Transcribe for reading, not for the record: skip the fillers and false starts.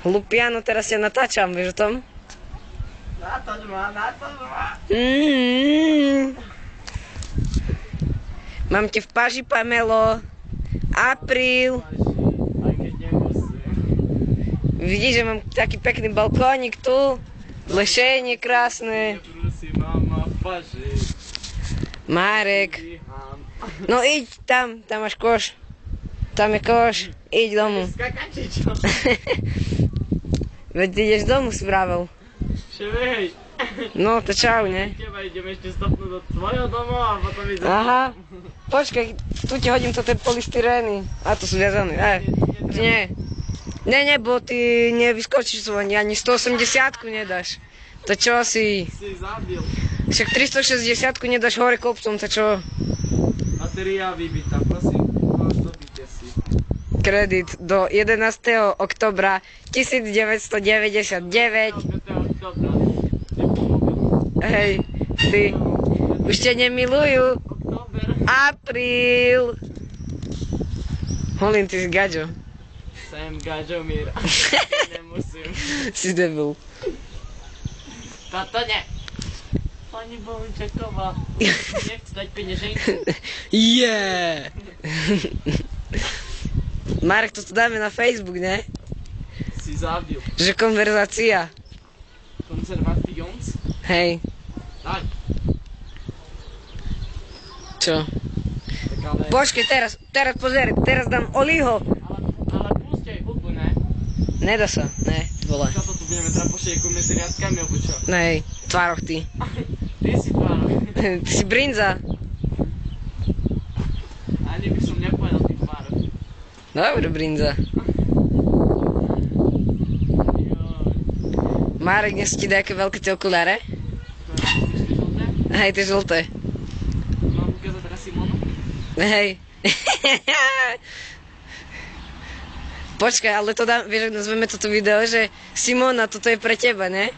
Lupiano, teraz ťa natáčam, vieš o tom? Natáč ma. Mám ti v paži, Pamelo. Apríl. Aj keď nemusím. Vidíš, že mám taký pekný balkónik tu. Lešenie krásne. Neprúsi mama v paži. Marek. Dýcham. No iď tam máš koš. Tam je koš. Iď domu. Skakačičo. Veď ty ideš domu spravel. Ševej. No to čau, ne? Teba idem ešte stopnúť do tvojho domu a potom idem. Aha. Počkaj, tu ti hodím to tie polystyrény. A to sú viazané. Nie. Nie, bo ty nevyskočíš svoj, ani 180-ku nedáš. To čo si? Si zabil. Však 360-ku nedáš hore kopcom, to čo? Bateria vybitá, prosím. Zdobíte si. Kredit do 11. oktobra 1999. 5. oktobra. Hej, ty. Už ťa nemilujú. Október. Apríl. Holin, ty si gaďo. Sem Gaďomír. Nemusím. Si debil. Tato ne. Pani Bohučeková. Nechci dať penieženku. Yeah. Marek, to dáme na Facebook, ne? Si zabil. Že konverzácia. Konzervations? Hej. Tak. Čo? Tak ale... Počkej, teraz pozeri, teraz dám Oliho. Ale púšťaj hudbu, ne? Nedá sa, ne, vole. Čo to tu budeme trapošieku medzi riadkami, alebo čo? Nej, tvároch ty. Ty si tvárok. Ty si brinza. Ani by som nepovedal ty tvárok. Dobre, brinza. Marek, dnes ti dajaké veľké tie okuláre? Hej, tie žlté. Mám ukázať teraz Simonu? Hej. Počkaj, ale to dám, vieš, ak nazveme toto video, že Simona, toto je pre teba, ne?